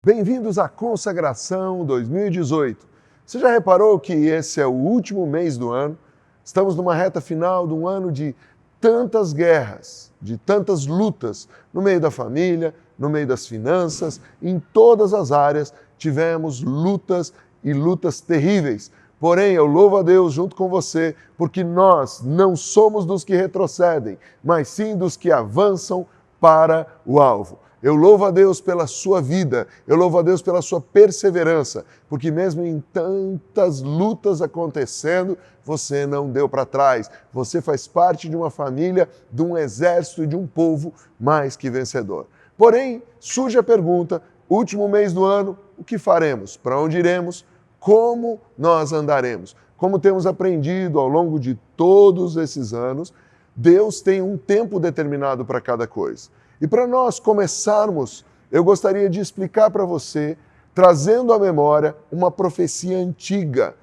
Bem-vindos à Consagração 2018. Você já reparou que esse é o último mês do ano? Estamos numa reta final de um ano de tantas guerras, de tantas lutas, no meio da família, no meio das finanças, em todas as áreas tivemos lutas e lutas terríveis. Porém, eu louvo a Deus junto com você, porque nós não somos dos que retrocedem, mas sim dos que avançam para o alvo. Eu louvo a Deus pela sua vida, eu louvo a Deus pela sua perseverança, porque mesmo em tantas lutas acontecendo, você não deu para trás. Você faz parte de uma família, de um exército e de um povo mais que vencedor. Porém, surge a pergunta, último mês do ano, o que faremos? Para onde iremos? Como nós andaremos? Como temos aprendido ao longo de todos esses anos, Deus tem um tempo determinado para cada coisa. E para nós começarmos, eu gostaria de explicar para você, trazendo à memória uma profecia antiga,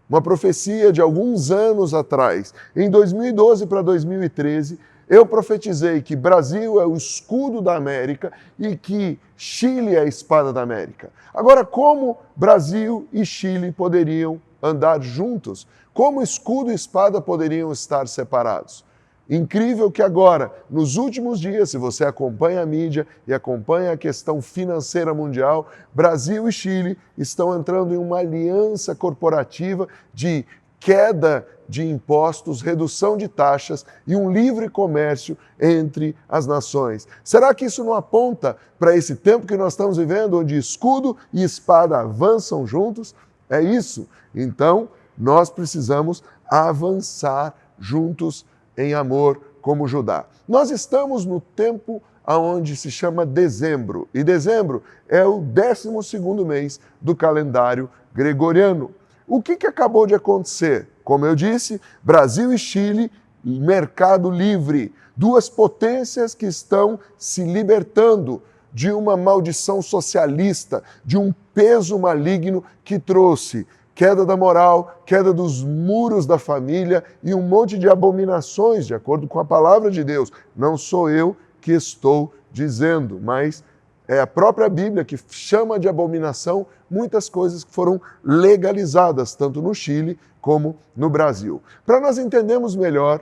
uma profecia de alguns anos atrás. Em 2012 para 2013, eu profetizei que Brasil é o escudo da América e que Chile é a espada da América. Agora, como Brasil e Chile poderiam andar juntos? Como escudo e espada poderiam estar separados? Incrível que agora, nos últimos dias, se você acompanha a mídia e acompanha a questão financeira mundial, Brasil e Chile estão entrando em uma aliança corporativa de queda de impostos, redução de taxas e um livre comércio entre as nações. Será que isso não aponta para esse tempo que nós estamos vivendo, onde escudo e espada avançam juntos? É isso. Então, nós precisamos avançar juntos em amor como Judá. Nós estamos no tempo onde se chama dezembro, e dezembro é o 12º mês do calendário gregoriano. O que acabou de acontecer? Como eu disse, Brasil e Chile, mercado livre, duas potências que estão se libertando de uma maldição socialista, de um peso maligno que trouxe queda da moral, queda dos muros da família e um monte de abominações, de acordo com a palavra de Deus. Não sou eu que estou dizendo, mas é a própria Bíblia que chama de abominação muitas coisas que foram legalizadas, tanto no Chile como no Brasil. Para nós entendermos melhor,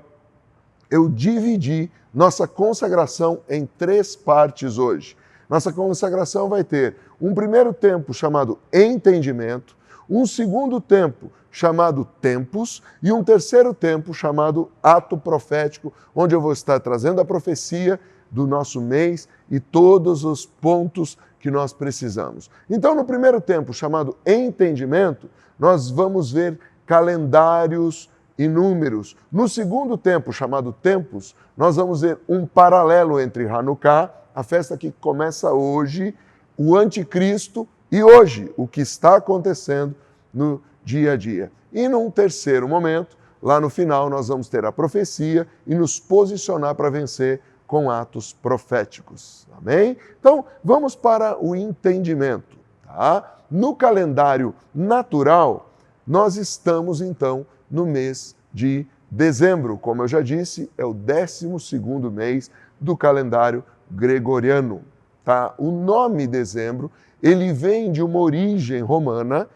eu dividi nossa consagração em 3 partes hoje. Nossa consagração vai ter um primeiro tempo chamado entendimento, um segundo tempo chamado tempos e um terceiro tempo chamado ato profético, onde eu vou estar trazendo a profecia do nosso mês e todos os pontos que nós precisamos. Então, no primeiro tempo, chamado entendimento, nós vamos ver calendários e números. No segundo tempo, chamado tempos, nós vamos ver um paralelo entre Hanukkah, a festa que começa hoje, o anticristo, e hoje, o que está acontecendo no dia a dia. E num terceiro momento, lá no final, nós vamos ter a profecia e nos posicionar para vencer com atos proféticos. Amém? Então, vamos para o entendimento. Tá? No calendário natural, nós estamos, então, no mês de dezembro. Como eu já disse, é o 12º mês do calendário gregoriano. Tá? O nome dezembro, ele vem de uma origem romana,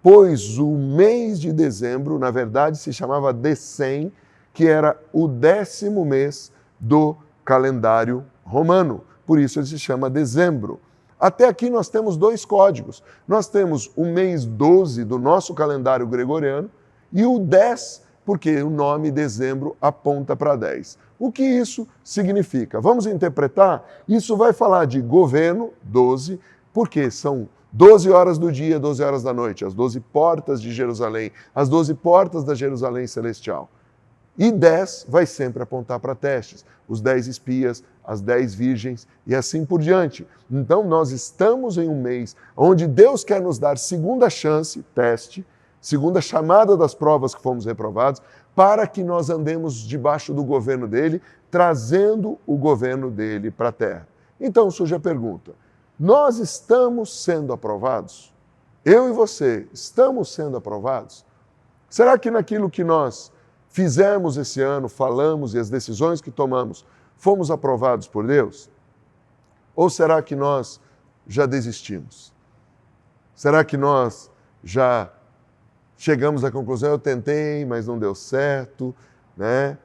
pois o mês de dezembro, na verdade, se chamava Decem, que era o 10º mês do calendário romano. Por isso ele se chama dezembro. Até aqui nós temos 2 códigos. Nós temos o mês 12 do nosso calendário gregoriano e o 10, porque o nome dezembro aponta para 10. O que isso significa? Vamos interpretar? Isso vai falar de governo, 12, porque são 12 horas do dia, 12 horas da noite, as 12 portas de Jerusalém, as 12 portas da Jerusalém Celestial. E 10 vai sempre apontar para testes, os 10 espias, as 10 virgens e assim por diante. Então nós estamos em um mês onde Deus quer nos dar segunda chance, teste, segunda chamada das provas que fomos reprovados, para que nós andemos debaixo do governo dele, trazendo o governo dele para a terra. Então surge a pergunta, nós estamos sendo aprovados? Eu e você, estamos sendo aprovados? Será que naquilo que nós fizemos esse ano, falamos e as decisões que tomamos, fomos aprovados por Deus? Ou será que nós já desistimos? Será que nós já chegamos à conclusão, eu tentei, mas não deu certo, né?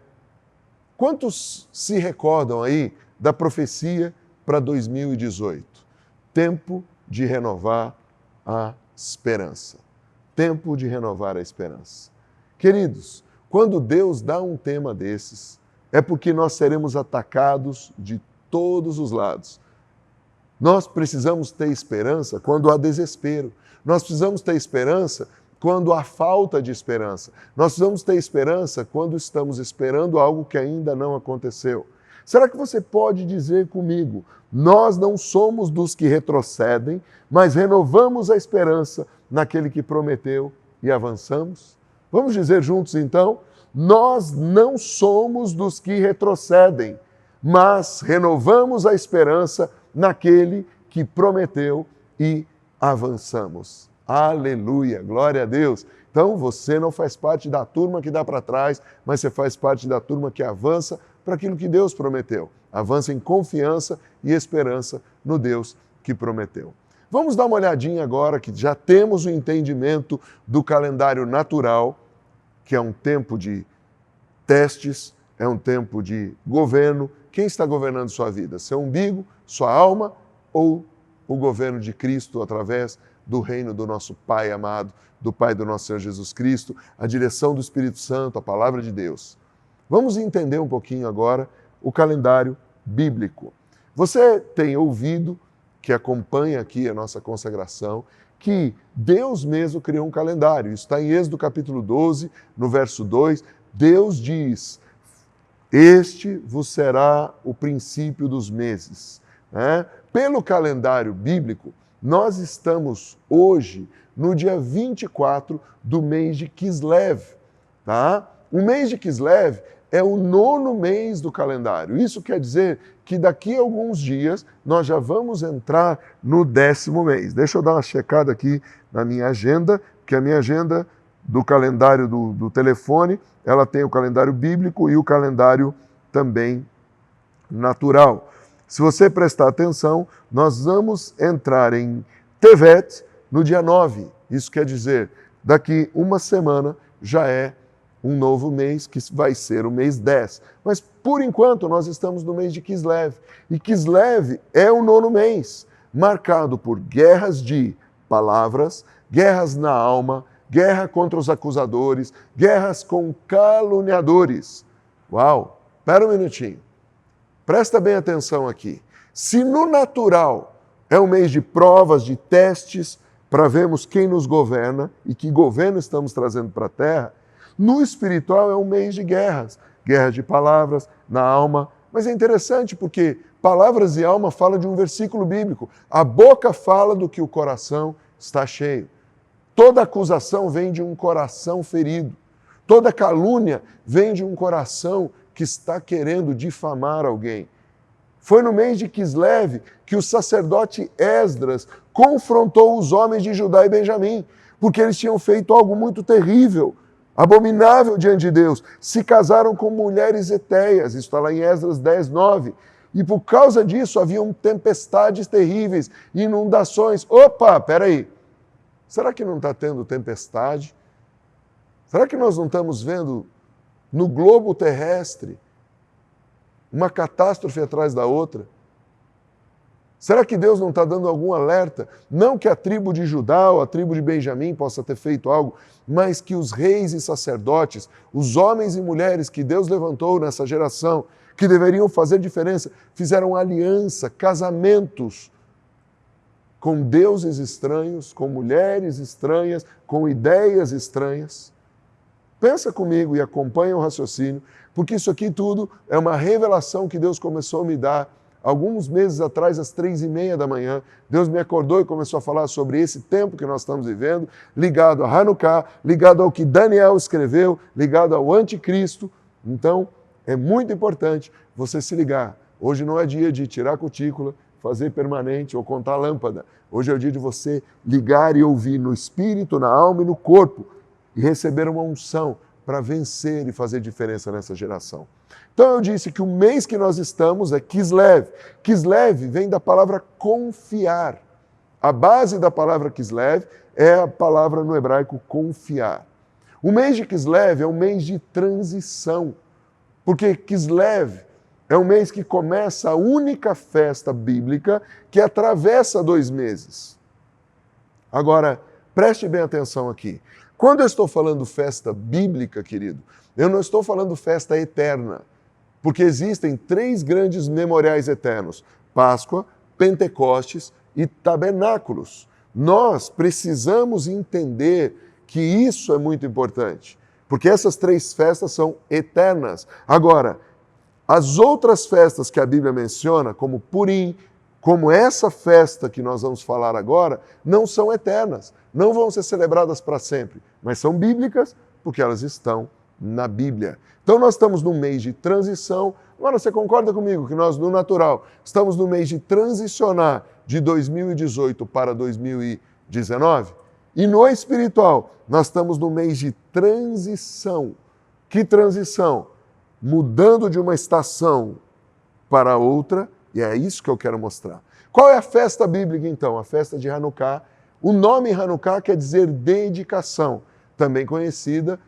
Quantos se recordam aí da profecia para 2018? Tempo de renovar a esperança. Tempo de renovar a esperança. Queridos, quando Deus dá um tema desses, é porque nós seremos atacados de todos os lados. Nós precisamos ter esperança quando há desespero. Nós precisamos ter esperança quando há falta de esperança. Nós precisamos ter esperança quando estamos esperando algo que ainda não aconteceu. Será que você pode dizer comigo, nós não somos dos que retrocedem, mas renovamos a esperança naquele que prometeu e avançamos? Vamos dizer juntos então, nós não somos dos que retrocedem, mas renovamos a esperança naquele que prometeu e avançamos. Aleluia, glória a Deus. Então você não faz parte da turma que dá para trás, mas você faz parte da turma que avança para aquilo que Deus prometeu. Avança em confiança e esperança no Deus que prometeu. Vamos dar uma olhadinha agora que já temos o entendimento do calendário natural, que é um tempo de testes, é um tempo de governo. Quem está governando sua vida? Seu umbigo, sua alma ou o governo de Cristo através do reino do nosso Pai amado, do Pai do nosso Senhor Jesus Cristo, a direção do Espírito Santo, a palavra de Deus? Vamos entender um pouquinho agora o calendário bíblico. Você tem ouvido, que acompanha aqui a nossa consagração, que Deus mesmo criou um calendário. Isso está em Êxodo capítulo 12, no verso 2. Deus diz, este vos será o princípio dos meses. Pelo calendário bíblico, nós estamos hoje no dia 24 do mês de Kislev. Tá? O mês de Kislev é o 9º mês do calendário. Isso quer dizer que daqui a alguns dias nós já vamos entrar no 10º mês. Deixa eu dar uma checada aqui na minha agenda, que a minha agenda do calendário do telefone, ela tem o calendário bíblico e o calendário também natural. Se você prestar atenção, nós vamos entrar em Tevet no dia 9. Isso quer dizer, daqui uma semana já é um novo mês, que vai ser o mês 10. Mas, por enquanto, nós estamos no mês de Kislev. E Kislev é o 9º mês, marcado por guerras de palavras, guerras na alma, guerra contra os acusadores, guerras com caluniadores. Uau! Espera um minutinho. Presta bem atenção aqui. Se no natural é um mês de provas, de testes, para vermos quem nos governa e que governo estamos trazendo para a terra, no espiritual é um mês de guerras. Guerra de palavras, na alma. Mas é interessante porque palavras e alma falam de um versículo bíblico. A boca fala do que o coração está cheio. Toda acusação vem de um coração ferido. Toda calúnia vem de um coração que está querendo difamar alguém. Foi no mês de Kislev que o sacerdote Esdras confrontou os homens de Judá e Benjamim, porque eles tinham feito algo muito terrível, abominável diante de Deus. Se casaram com mulheres etéias, isso está lá em Esdras 10, 9. E por causa disso haviam tempestades terríveis, inundações. Opa, peraí, será que não está tendo tempestade? Será que nós não estamos vendo no globo terrestre uma catástrofe atrás da outra? Será que Deus não está dando algum alerta? Não que a tribo de Judá ou a tribo de Benjamim possa ter feito algo, mas que os reis e sacerdotes, os homens e mulheres que Deus levantou nessa geração, que deveriam fazer diferença, fizeram aliança, casamentos com deuses estranhos, com mulheres estranhas, com ideias estranhas. Pensa comigo e acompanha o raciocínio, porque isso aqui tudo é uma revelação que Deus começou a me dar alguns meses atrás, às 3h30 da manhã. Deus me acordou e começou a falar sobre esse tempo que nós estamos vivendo, ligado a Hanukkah, ligado ao que Daniel escreveu, ligado ao anticristo. Então, é muito importante você se ligar. Hoje não é dia de tirar a cutícula, fazer permanente ou contar a lâmpada. Hoje é o dia de você ligar e ouvir no espírito, na alma e no corpo e receber uma unção para vencer e fazer diferença nessa geração. Então eu disse que o mês que nós estamos é Kislev. Kislev vem da palavra confiar. A base da palavra Kislev é a palavra no hebraico confiar. O mês de Kislev é um mês de transição, porque Kislev é um mês que começa a única festa bíblica que atravessa 2 meses. Agora, preste bem atenção aqui. Quando eu estou falando festa bíblica, querido, eu não estou falando festa eterna, porque existem 3 grandes memoriais eternos: Páscoa, Pentecostes e Tabernáculos. Nós precisamos entender que isso é muito importante, porque essas 3 festas são eternas. Agora, as outras festas que a Bíblia menciona, como Purim, como essa festa que nós vamos falar agora, não são eternas, não vão ser celebradas para sempre, mas são bíblicas porque elas estão na Bíblia. Então nós estamos num mês de transição. Agora você concorda comigo que nós, no natural, estamos no mês de transicionar de 2018 para 2019? E no espiritual, nós estamos no mês de transição. Que transição? Mudando de uma estação para outra, e é isso que eu quero mostrar. Qual é a festa bíblica, então? A festa de Hanukkah. O nome Hanukkah quer dizer dedicação, também conhecida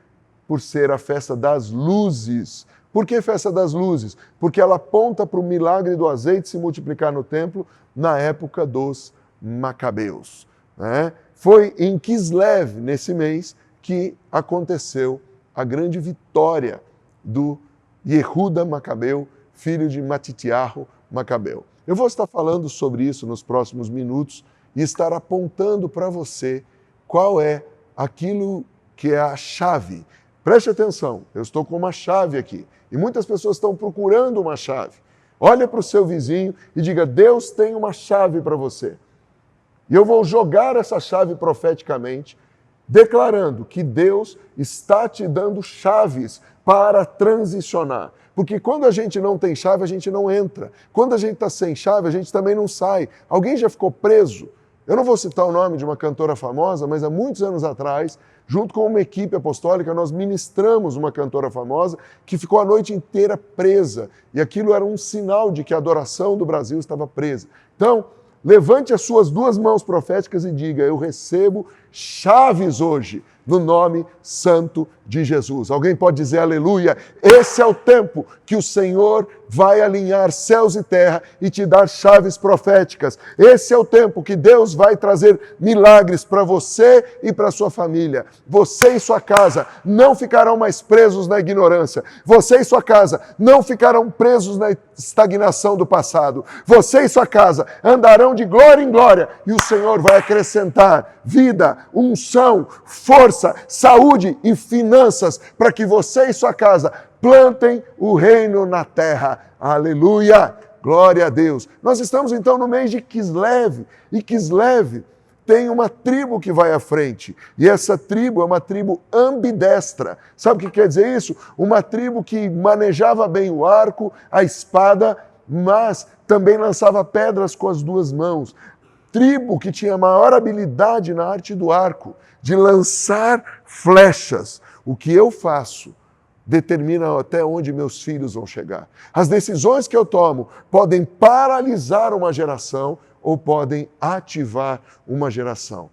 por ser a festa das luzes. Por que festa das luzes? Porque ela aponta para o milagre do azeite se multiplicar no templo na época dos Macabeus. Foi em Kislev, nesse mês, que aconteceu a grande vitória do Yehuda Macabeu, filho de Matitiahu Macabeu. Eu vou estar falando sobre isso nos próximos minutos e estar apontando para você qual é aquilo que é a chave. Preste atenção, eu estou com uma chave aqui e muitas pessoas estão procurando uma chave. Olha para o seu vizinho e diga: Deus tem uma chave para você. E eu vou jogar essa chave profeticamente, declarando que Deus está te dando chaves para transicionar. Porque quando a gente não tem chave, a gente não entra. Quando a gente está sem chave, a gente também não sai. Alguém já ficou preso? Eu não vou citar o nome de uma cantora famosa, mas há muitos anos atrás, junto com uma equipe apostólica, nós ministramos uma cantora famosa que ficou a noite inteira presa. E aquilo era um sinal de que a adoração do Brasil estava presa. Então, levante as suas 2 mãos proféticas e diga: eu recebo chaves hoje, no nome santo de Jesus. Alguém pode dizer aleluia? Esse é o tempo que o Senhor vai alinhar céus e terra e te dar chaves proféticas. Esse é o tempo que Deus vai trazer milagres para você e para sua família. Você e sua casa não ficarão mais presos na ignorância. Você e sua casa não ficarão presos na estagnação do passado. Você e sua casa andarão de glória em glória e o Senhor vai acrescentar vida, unção, força, saúde e finanças para que você e sua casa plantem o reino na terra. Aleluia! Glória a Deus! Nós estamos então no mês de Kislev, e Kislev tem uma tribo que vai à frente, e essa tribo é uma tribo ambidestra. Sabe o que quer dizer isso? Uma tribo que manejava bem o arco, a espada, mas também lançava pedras com as 2 mãos. Tribo que tinha maior habilidade na arte do arco, de lançar flechas. O que eu faço determina até onde meus filhos vão chegar. As decisões que eu tomo podem paralisar uma geração ou podem ativar uma geração.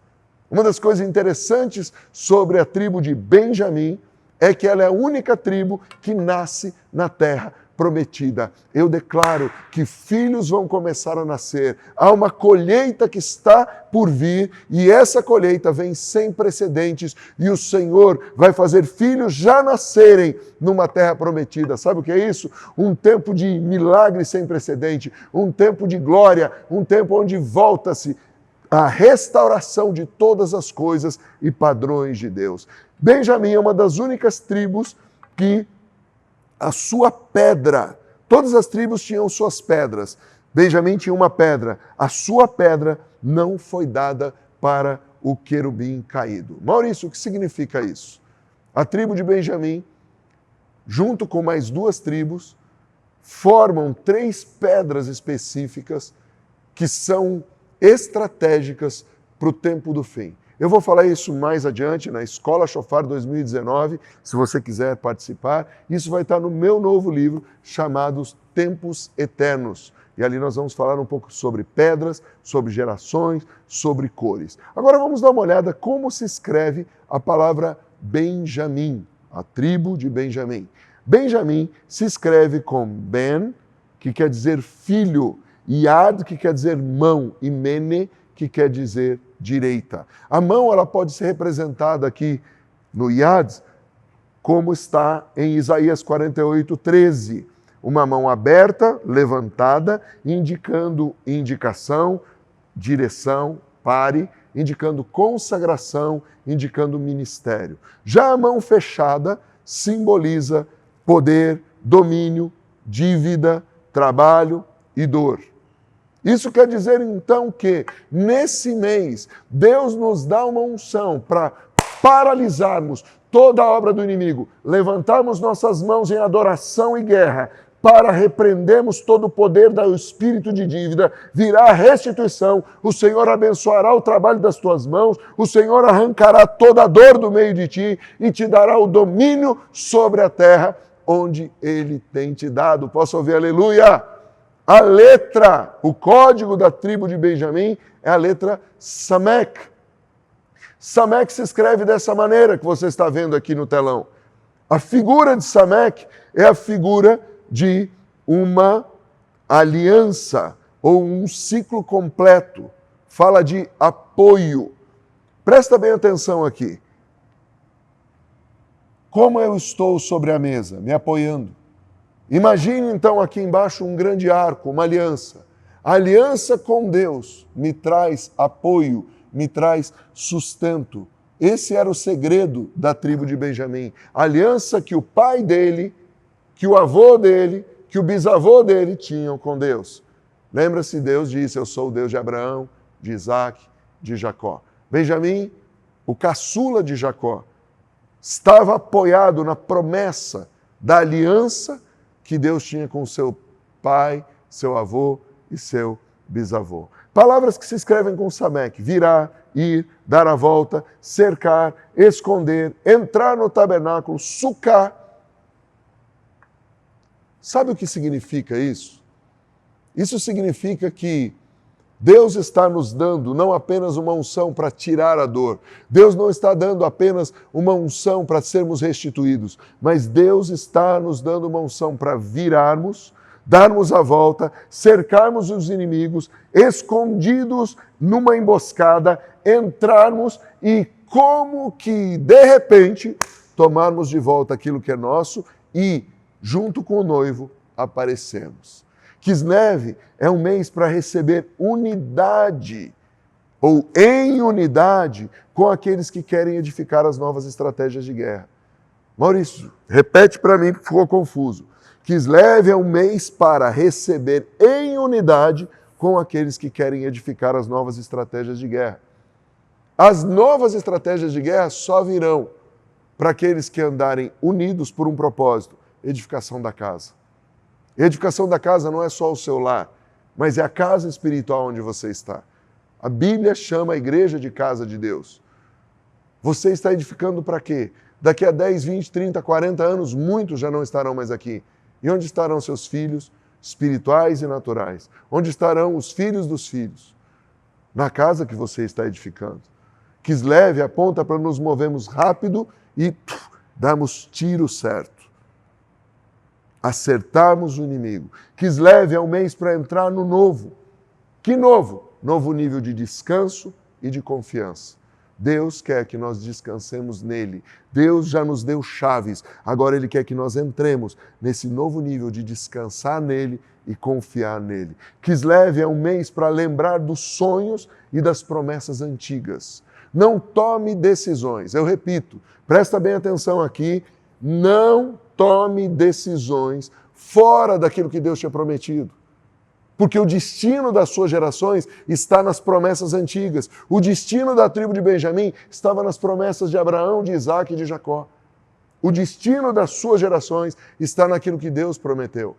Uma das coisas interessantes sobre a tribo de Benjamim é que ela é a única tribo que nasce na terra prometida. Eu declaro que filhos vão começar a nascer. Há uma colheita que está por vir e essa colheita vem sem precedentes e o Senhor vai fazer filhos já nascerem numa terra prometida. Sabe o que é isso? Um tempo de milagre sem precedente, um tempo de glória, um tempo onde volta-se a restauração de todas as coisas e padrões de Deus. Benjamim é uma das únicas tribos que a sua pedra, todas as tribos tinham suas pedras. Benjamim tinha uma pedra. A sua pedra não foi dada para o querubim caído. Maurício, o que significa isso? A tribo de Benjamim, junto com mais 2 tribos, formam 3 pedras específicas que são estratégicas para o tempo do fim. Eu vou falar isso mais adiante na Escola Shofar 2019, se você quiser participar. Isso vai estar no meu novo livro chamado Tempos Eternos. E ali nós vamos falar um pouco sobre pedras, sobre gerações, sobre cores. Agora vamos dar uma olhada como se escreve a palavra Benjamim, a tribo de Benjamim. Benjamim se escreve com Ben, que quer dizer filho, Yad, que quer dizer mão, e Mene, que quer dizer direita. A mão ela pode ser representada aqui no Yad, como está em Isaías 48:13. Uma mão aberta, levantada, indicando indicação, direção, pare, indicando consagração, indicando ministério. Já a mão fechada simboliza poder, domínio, dívida, trabalho e dor. Isso quer dizer então que nesse mês Deus nos dá uma unção para paralisarmos toda a obra do inimigo, levantarmos nossas mãos em adoração e guerra, para repreendermos todo o poder do espírito de dívida, virá a restituição, o Senhor abençoará o trabalho das tuas mãos, o Senhor arrancará toda a dor do meio de ti e te dará o domínio sobre a terra onde Ele tem te dado. Posso ouvir aleluia? A letra, o código da tribo de Benjamim é a letra Samek. Samek se escreve dessa maneira que você está vendo aqui no telão. A figura de Samek é a figura de uma aliança ou um ciclo completo. Fala de apoio. Presta bem atenção aqui. Como eu estou sobre a mesa, me apoiando. Imagine então aqui embaixo um grande arco, uma aliança. A aliança com Deus me traz apoio, me traz sustento. Esse era o segredo da tribo de Benjamim. A aliança que o pai dele, que o avô dele, que o bisavô dele tinham com Deus. Lembra-se, Deus disse, eu sou o Deus de Abraão, de Isaac, de Jacó. Benjamim, o caçula de Jacó, estava apoiado na promessa da aliança que Deus tinha com seu pai, seu avô e seu bisavô. Palavras que se escrevem com Samek: virar, ir, dar a volta, cercar, esconder, entrar no tabernáculo, sucar. Sabe o que significa isso? Isso significa que Deus está nos dando não apenas uma unção para tirar a dor, Deus não está dando apenas uma unção para sermos restituídos, mas Deus está nos dando uma unção para virarmos, darmos a volta, cercarmos os inimigos, escondidos numa emboscada, entrarmos e como que de repente tomarmos de volta aquilo que é nosso e junto com o noivo aparecemos. Kislev é um mês para receber unidade, ou em unidade, com aqueles que querem edificar as novas estratégias de guerra. Maurício, repete para mim porque ficou confuso. Kislev é um mês para receber em unidade com aqueles que querem edificar as novas estratégias de guerra. As novas estratégias de guerra só virão para aqueles que andarem unidos por um propósito: edificação da casa. Edificação da casa não é só o seu lar, mas é a casa espiritual onde você está. A Bíblia chama a igreja de casa de Deus. Você está edificando para quê? Daqui a 10, 20, 30, 40 anos, muitos já não estarão mais aqui. E onde estarão seus filhos espirituais e naturais? Onde estarão os filhos dos filhos? Na casa que você está edificando. Kislev aponta para nos movermos rápido e darmos tiro certo. Acertarmos o inimigo. Kislev é um mês para entrar no novo. Que novo? Novo nível de descanso e de confiança. Deus quer que nós descansemos nele. Deus já nos deu chaves. Agora Ele quer que nós entremos nesse novo nível de descansar nele e confiar nele. Kislev é um mês para lembrar dos sonhos e das promessas antigas. Não tome decisões. Eu repito, presta bem atenção aqui. Não tome decisões fora daquilo que Deus tinha prometido. Porque o destino das suas gerações está nas promessas antigas. O destino da tribo de Benjamim estava nas promessas de Abraão, de Isaac e de Jacó. O destino das suas gerações está naquilo que Deus prometeu.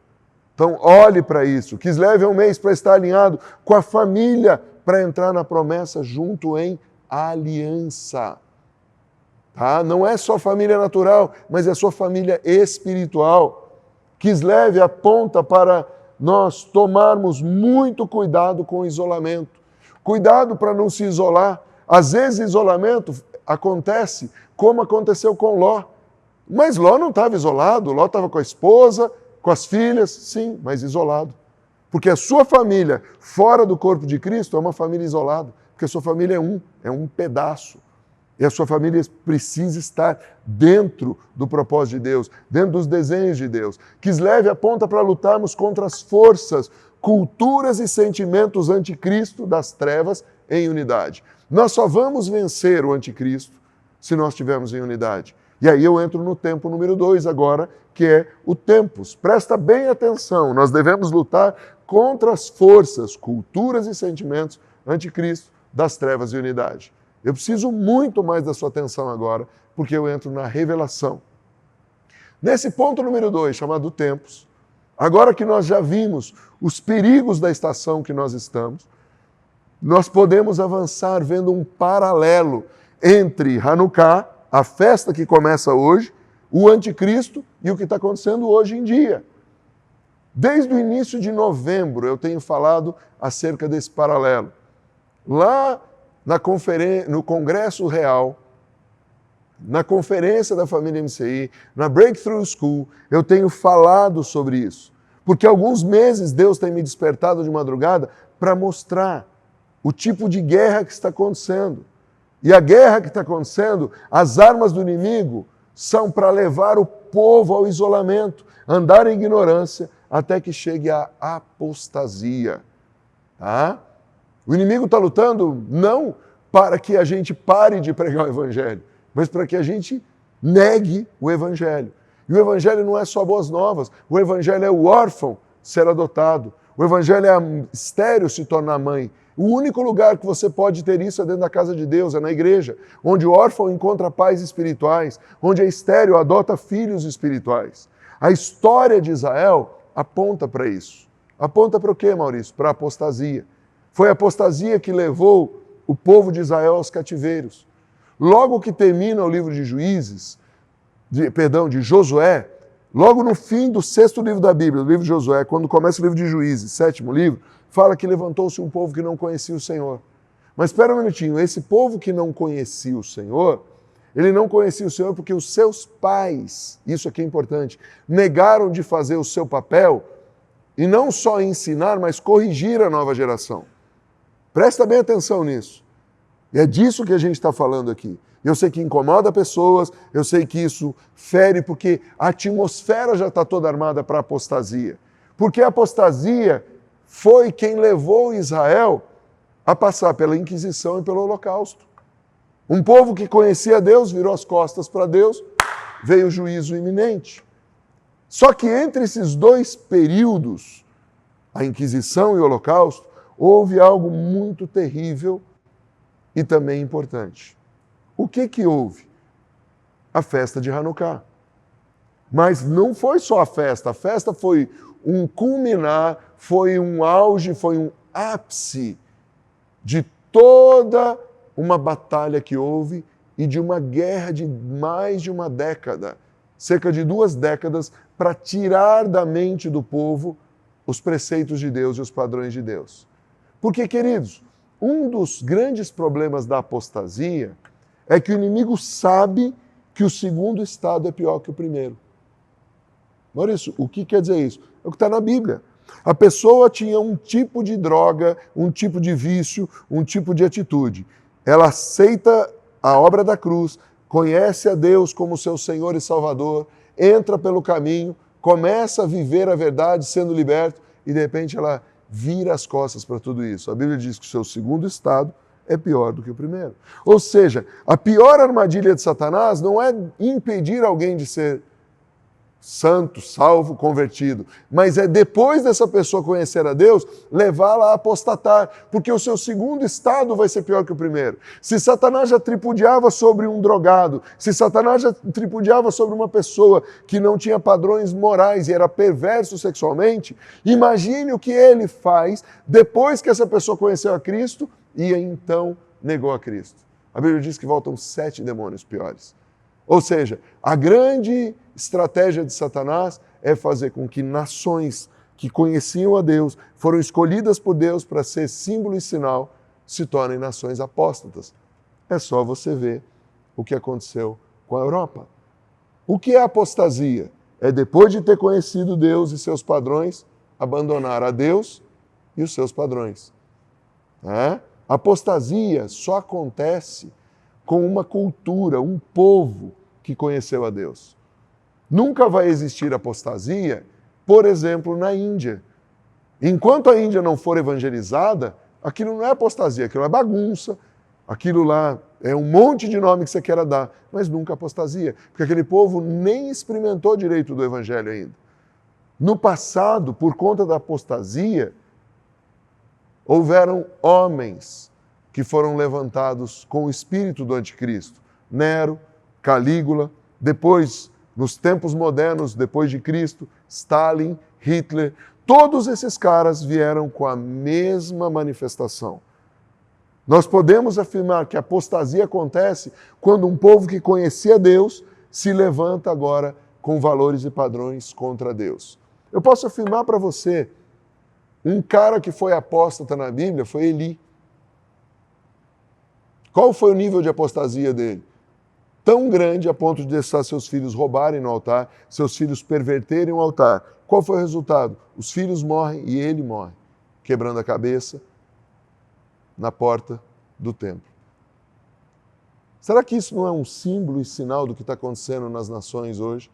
Então, olhe para isso. Kislev é um mês para estar alinhado com a família, para entrar na promessa junto em aliança. Tá? Não é só família natural, mas é sua família espiritual. Kislev aponta para nós tomarmos muito cuidado com o isolamento. Cuidado para não se isolar. Às vezes isolamento acontece como aconteceu com Ló. Mas Ló não estava isolado, Ló estava com a esposa, com as filhas, sim, mas isolado. Porque a sua família fora do corpo de Cristo é uma família isolada. Porque a sua família é um pedaço. E a sua família precisa estar dentro do propósito de Deus, dentro dos desenhos de Deus. Que leve a ponta para lutarmos contra as forças, culturas e sentimentos anticristo das trevas em unidade. Nós só vamos vencer o anticristo se nós estivermos em unidade. E aí eu entro no tempo número 2 agora, que é o tempos. Presta bem atenção, nós devemos lutar contra as forças, culturas e sentimentos anticristo das trevas em unidade. Eu preciso muito mais da sua atenção agora, porque eu entro na revelação. Nesse ponto número 2, chamado tempos, agora que nós já vimos os perigos da estação que nós estamos, nós podemos avançar vendo um paralelo entre Hanukkah, a festa que começa hoje, o anticristo e o que está acontecendo hoje em dia. Desde o início de novembro eu tenho falado acerca desse paralelo. Lá no Congresso Real, na conferência da família MCI, na Breakthrough School, eu tenho falado sobre isso. Porque há alguns meses Deus tem me despertado de madrugada para mostrar o tipo de guerra que está acontecendo. E a guerra que está acontecendo, as armas do inimigo são para levar o povo ao isolamento, andar em ignorância, até que chegue a apostasia. Tá? O inimigo está lutando não para que a gente pare de pregar o Evangelho, mas para que a gente negue o Evangelho. E o Evangelho não é só boas novas, o Evangelho é o órfão ser adotado, o Evangelho é a estéril se tornar mãe. O único lugar que você pode ter isso é dentro da casa de Deus, é na igreja, onde o órfão encontra pais espirituais, onde a estéril adota filhos espirituais. A história de Israel aponta para isso. Aponta para o quê, Maurício? Para a apostasia. Foi a apostasia que levou o povo de Israel aos cativeiros. Logo que termina o livro de de Josué, logo no fim do 6º livro da Bíblia, o livro de Josué, quando começa o livro de Juízes, 7º livro, fala que levantou-se um povo que não conhecia o Senhor. Mas espera um minutinho, esse povo que não conhecia o Senhor, ele não conhecia o Senhor porque os seus pais, isso aqui é importante, negaram de fazer o seu papel e não só ensinar, mas corrigir a nova geração. Presta bem atenção nisso. E é disso que a gente está falando aqui. Eu sei que incomoda pessoas, eu sei que isso fere, porque a atmosfera já está toda armada para a apostasia. Porque a apostasia foi quem levou Israel a passar pela Inquisição e pelo Holocausto. Um povo que conhecia Deus, virou as costas para Deus, veio o juízo iminente. Só que entre esses dois períodos, a Inquisição e o Holocausto, houve algo muito terrível e também importante. O que houve? A festa de Hanukkah. Mas não foi só a festa foi um culminar, foi um auge, foi um ápice de toda uma batalha que houve e de uma guerra de mais de uma década, cerca de 2 décadas, para tirar da mente do povo os preceitos de Deus e os padrões de Deus. Porque, queridos, um dos grandes problemas da apostasia é que o inimigo sabe que o segundo estado é pior que o primeiro. Maurício, o que quer dizer isso? É o que está na Bíblia. A pessoa tinha um tipo de droga, um tipo de vício, um tipo de atitude. Ela aceita a obra da cruz, conhece a Deus como seu Senhor e Salvador, entra pelo caminho, começa a viver a verdade sendo liberto e de repente ela vira as costas para tudo isso. A Bíblia diz que o seu segundo estado é pior do que o primeiro. Ou seja, a pior armadilha de Satanás não é impedir alguém de ser santo, salvo, convertido, mas é depois dessa pessoa conhecer a Deus, levá-la a apostatar, porque o seu segundo estado vai ser pior que o primeiro. Se Satanás já tripudiava sobre um drogado, se Satanás já tripudiava sobre uma pessoa que não tinha padrões morais e era perverso sexualmente, imagine o que ele faz depois que essa pessoa conheceu a Cristo e então negou a Cristo. A Bíblia diz que voltam 7 demônios piores. Ou seja, a grande estratégia de Satanás é fazer com que nações que conheciam a Deus, foram escolhidas por Deus para ser símbolo e sinal, se tornem nações apóstatas. É só você ver o que aconteceu com a Europa. O que é apostasia? É depois de ter conhecido Deus e seus padrões, abandonar a Deus e os seus padrões. Apostasia só acontece com uma cultura, um povo que conheceu a Deus. Nunca vai existir apostasia, por exemplo, na Índia. Enquanto a Índia não for evangelizada, aquilo não é apostasia, aquilo é bagunça, aquilo lá é um monte de nome que você queira dar, mas nunca apostasia, porque aquele povo nem experimentou direito do evangelho ainda. No passado, por conta da apostasia, houveram homens que foram levantados com o espírito do anticristo. Nero, Calígula, depois, nos tempos modernos, depois de Cristo, Stalin, Hitler, todos esses caras vieram com a mesma manifestação. Nós podemos afirmar que a apostasia acontece quando um povo que conhecia Deus se levanta agora com valores e padrões contra Deus. Eu posso afirmar para você, um cara que foi apóstata na Bíblia foi Eli. Qual foi o nível de apostasia dele? Tão grande a ponto de deixar seus filhos roubarem no altar, seus filhos perverterem o altar. Qual foi o resultado? Os filhos morrem e ele morre, quebrando a cabeça na porta do templo. Será que isso não é um símbolo e sinal do que está acontecendo nas nações hoje?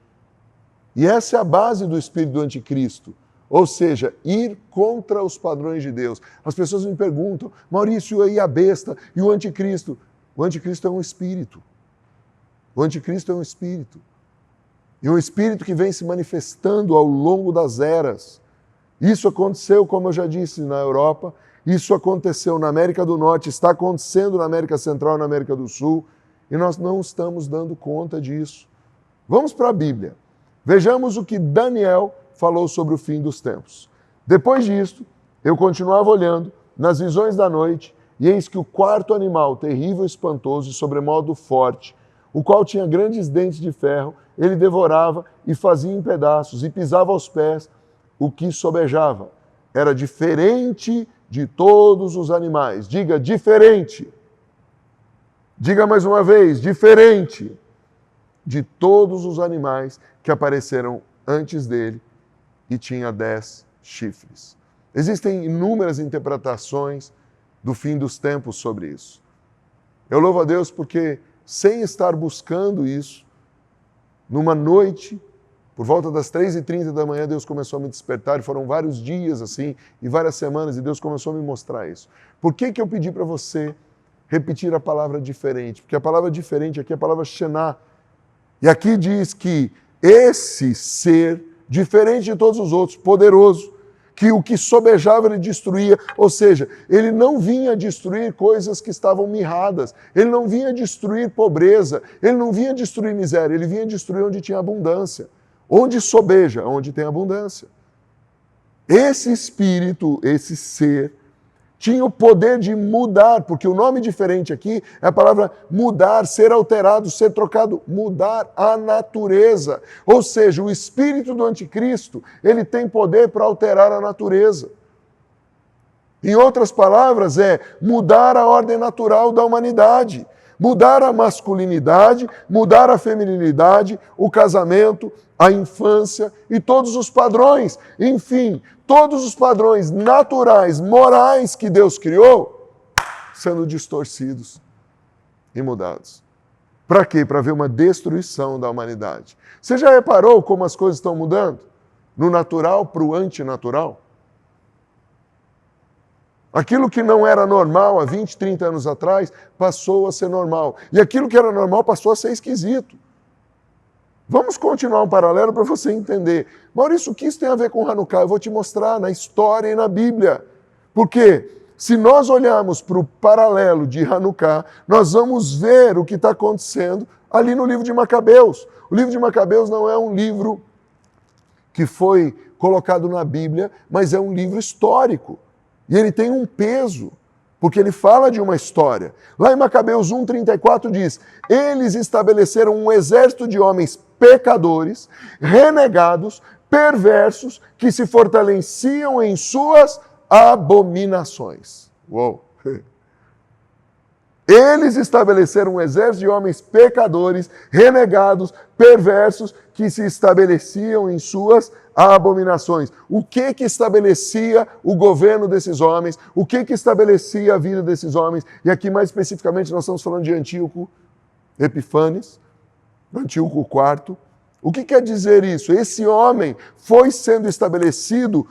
E essa é a base do espírito do anticristo, ou seja, ir contra os padrões de Deus. As pessoas me perguntam, Maurício, e a besta, e o anticristo? O anticristo é um espírito. O anticristo é um espírito. E um espírito que vem se manifestando ao longo das eras. Isso aconteceu, como eu já disse, na Europa, isso aconteceu na América do Norte, está acontecendo na América Central e na América do Sul, e nós não estamos dando conta disso. Vamos para a Bíblia. Vejamos o que Daniel falou sobre o fim dos tempos. Depois disto, eu continuava olhando nas visões da noite, e eis que o quarto animal, terrível, espantoso e sobremodo forte, o qual tinha grandes dentes de ferro, ele devorava e fazia em pedaços, e pisava aos pés o que sobejava. Era diferente de todos os animais. Diga, diferente. Diga mais uma vez, diferente de todos os animais que apareceram antes dele, e tinha 10 chifres. Existem inúmeras interpretações do fim dos tempos sobre isso. Eu louvo a Deus porque, sem estar buscando isso, numa noite, por volta das 3h30 da manhã, Deus começou a me despertar, e foram vários dias assim, e várias semanas, e Deus começou a me mostrar isso. Por que eu pedi para você repetir a palavra diferente? Porque a palavra diferente aqui é a palavra Shená. E aqui diz que esse ser, diferente de todos os outros, poderoso, que o que sobejava ele destruía, ou seja, ele não vinha destruir coisas que estavam mirradas, ele não vinha destruir pobreza, ele não vinha destruir miséria, ele vinha destruir onde tinha abundância. Onde sobeja, onde tem abundância. Esse espírito, esse ser, tinha o poder de mudar, porque o nome diferente aqui é a palavra mudar, ser alterado, ser trocado, mudar a natureza. Ou seja, o espírito do anticristo, ele tem poder para alterar a natureza. Em outras palavras, é mudar a ordem natural da humanidade. Mudar a masculinidade, mudar a feminilidade, o casamento, a infância e todos os padrões. Enfim, todos os padrões naturais, morais que Deus criou, sendo distorcidos e mudados. Para quê? Para ver uma destruição da humanidade. Você já reparou como as coisas estão mudando? No natural para o antinatural? Aquilo que não era normal há 20, 30 anos atrás, passou a ser normal. E aquilo que era normal passou a ser esquisito. Vamos continuar um paralelo para você entender. Maurício, o que isso tem a ver com Hanukkah? Eu vou te mostrar na história e na Bíblia. Porque se nós olharmos para o paralelo de Hanukkah, nós vamos ver o que está acontecendo ali no livro de Macabeus. O livro de Macabeus não é um livro que foi colocado na Bíblia, mas é um livro histórico. E ele tem um peso, porque ele fala de uma história. Lá em Macabeus 1:34 diz, eles estabeleceram um exército de homens pecadores, renegados, perversos que se fortaleciam em suas abominações. Uou! Eles estabeleceram um exército de homens pecadores, renegados, perversos, que se estabeleciam em suas abominações. O que estabelecia o governo desses homens? O que estabelecia a vida desses homens? E aqui mais especificamente nós estamos falando de Antíoco Epifanes, Antíoco IV. O que quer dizer isso? Esse homem foi sendo estabelecido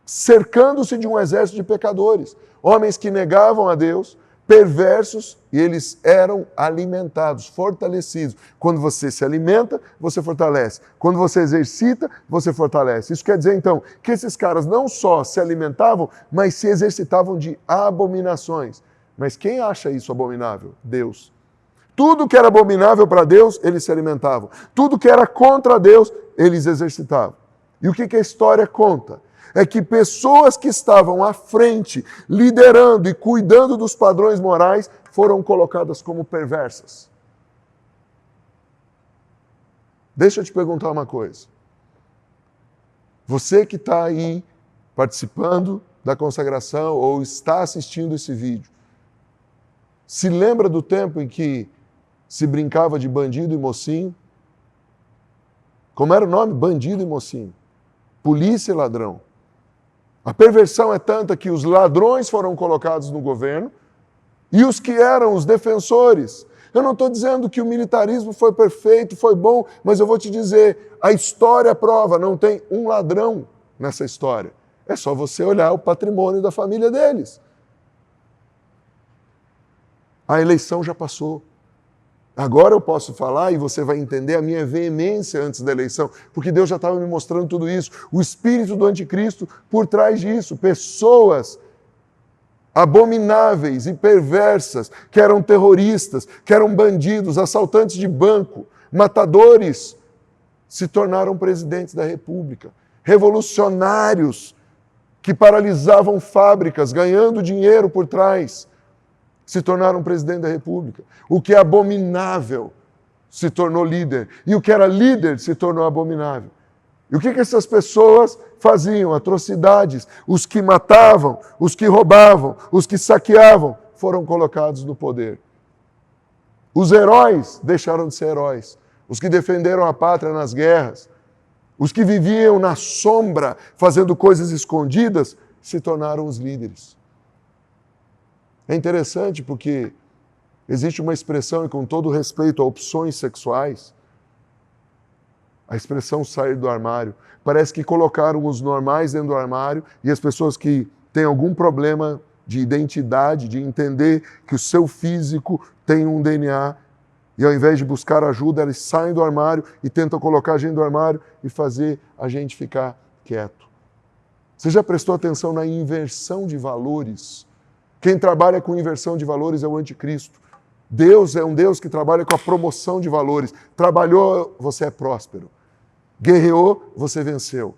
cercando-se de um exército de pecadores, homens que negavam a Deus, perversos, e eles eram alimentados, fortalecidos. Quando você se alimenta, você fortalece. Quando você exercita, você fortalece. Isso quer dizer, então, que esses caras não só se alimentavam, mas se exercitavam de abominações. Mas quem acha isso abominável? Deus. Tudo que era abominável para Deus, eles se alimentavam. Tudo que era contra Deus, eles exercitavam. E o que a história conta? É que pessoas que estavam à frente, liderando e cuidando dos padrões morais, foram colocadas como perversas. Deixa eu te perguntar uma coisa. Você que está aí participando da consagração ou está assistindo esse vídeo, se lembra do tempo em que se brincava de bandido e mocinho? Como era o nome? Bandido e mocinho. Polícia e ladrão. A perversão é tanta que os ladrões foram colocados no governo e os que eram os defensores. Eu não estou dizendo que o militarismo foi perfeito, foi bom, mas eu vou te dizer, a história prova, não tem um ladrão nessa história. É só você olhar o patrimônio da família deles. A eleição já passou. Agora eu posso falar e você vai entender a minha veemência antes da eleição, porque Deus já estava me mostrando tudo isso. O espírito do anticristo por trás disso. Pessoas abomináveis e perversas, que eram terroristas, que eram bandidos, assaltantes de banco, matadores, se tornaram presidentes da República. Revolucionários que paralisavam fábricas, ganhando dinheiro por trás, se tornaram presidente da República. O que é abominável se tornou líder. E o que era líder se tornou abominável. E o que essas pessoas faziam? Atrocidades. Os que matavam, os que roubavam, os que saqueavam, foram colocados no poder. Os heróis deixaram de ser heróis. Os que defenderam a pátria nas guerras, os que viviam na sombra, fazendo coisas escondidas, se tornaram os líderes. É interessante porque existe uma expressão, e com todo respeito a opções sexuais, a expressão sair do armário. Parece que colocaram os normais dentro do armário e as pessoas que têm algum problema de identidade, de entender que o seu físico tem um DNA, e ao invés de buscar ajuda, eles saem do armário e tentam colocar a gente do armário e fazer a gente ficar quieto. Você já prestou atenção na inversão de valores? Quem trabalha com inversão de valores é o anticristo. Deus é um Deus que trabalha com a promoção de valores. Trabalhou, você é próspero. Guerreou, você venceu.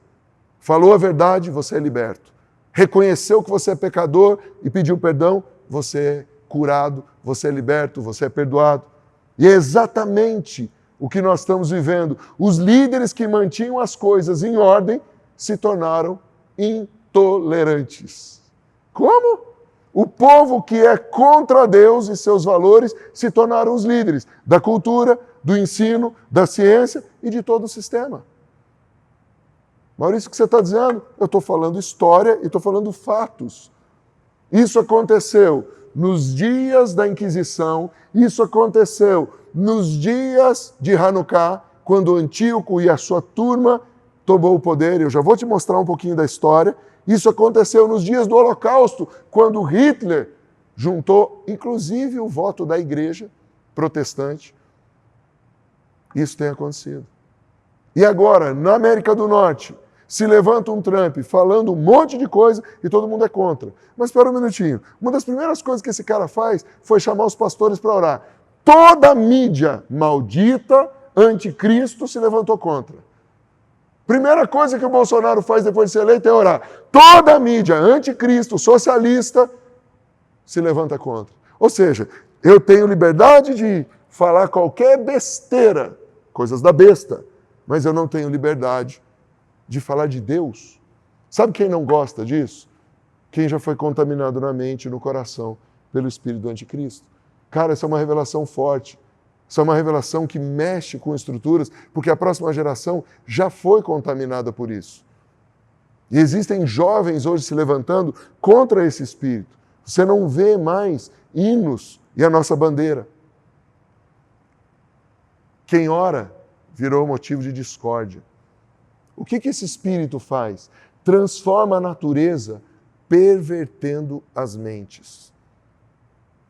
Falou a verdade, você é liberto. Reconheceu que você é pecador e pediu perdão, você é curado, você é liberto, você é perdoado. E é exatamente o que nós estamos vivendo. Os líderes que mantinham as coisas em ordem se tornaram intolerantes. Como? O povo que é contra Deus e seus valores se tornaram os líderes da cultura, do ensino, da ciência e de todo o sistema. Maurício, o que você está dizendo? Eu estou falando história e estou falando fatos. Isso aconteceu nos dias da Inquisição, isso aconteceu nos dias de Hanukkah, quando Antíoco e a sua turma tomou o poder. Eu já vou te mostrar um pouquinho da história. Isso aconteceu nos dias do Holocausto, quando Hitler juntou, inclusive, o voto da igreja protestante. Isso tem acontecido. E agora, na América do Norte, se levanta um Trump falando um monte de coisa e todo mundo é contra. Mas espera um minutinho. Uma das primeiras coisas que esse cara faz foi chamar os pastores para orar. Toda a mídia maldita, anticristo, se levantou contra. Primeira coisa que o Bolsonaro faz depois de ser eleito é orar. Toda a mídia anticristo, socialista, se levanta contra. Ou seja, eu tenho liberdade de falar qualquer besteira, coisas da besta, mas eu não tenho liberdade de falar de Deus. Sabe quem não gosta disso? Quem já foi contaminado na mente e no coração pelo espírito do anticristo. Cara, essa é uma revelação forte. Isso é uma revelação que mexe com estruturas, porque a próxima geração já foi contaminada por isso. E existem jovens hoje se levantando contra esse espírito. Você não vê mais hinos e a nossa bandeira. Quem ora virou motivo de discórdia. O que esse espírito faz? Transforma a natureza, pervertendo as mentes.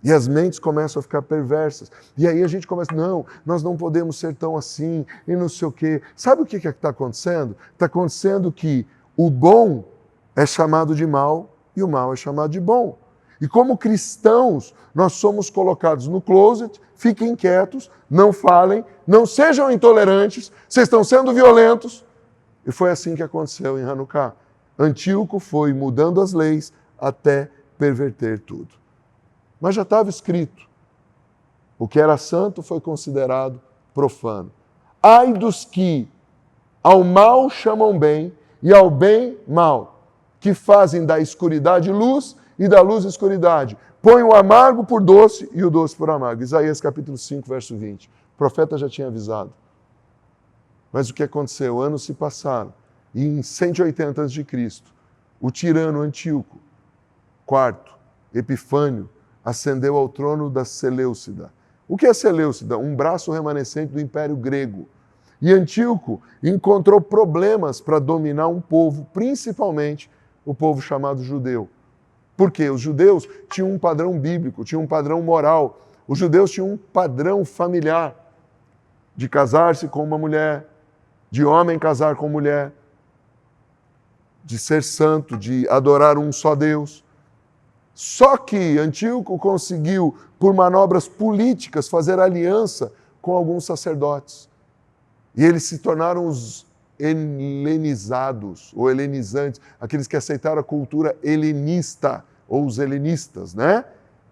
E as mentes começam a ficar perversas. E aí a gente começa, não, nós não podemos ser tão assim, e não sei o quê. Sabe o que está acontecendo? Está acontecendo que o bom é chamado de mal e o mal é chamado de bom. E como cristãos, nós somos colocados no closet, fiquem quietos, não falem, não sejam intolerantes, vocês estão sendo violentos. E foi assim que aconteceu em Hanukkah. Antíoco foi mudando as leis até perverter tudo. Mas já estava escrito. O que era santo foi considerado profano. Ai dos que ao mal chamam bem e ao bem mal, que fazem da escuridade luz e da luz escuridade. Põe o amargo por doce e o doce por amargo. Isaías capítulo 5, verso 20. O profeta já tinha avisado. Mas o que aconteceu? Anos se passaram. E em 180 a.C., o tirano Antíoco IV, Epifânio, ascendeu ao trono da Seleucida. O que é Seleucida? Um braço remanescente do Império Grego. E Antíoco encontrou problemas para dominar um povo, principalmente o povo chamado judeu. Por quê? Os judeus tinham um padrão bíblico, tinham um padrão moral. Os judeus tinham um padrão familiar de casar-se com uma mulher, de homem casar com mulher, de ser santo, de adorar um só Deus. Só que Antíoco conseguiu, por manobras políticas, fazer aliança com alguns sacerdotes. E eles se tornaram os helenizados, ou helenizantes, aqueles que aceitaram a cultura helenista, ou os helenistas, né?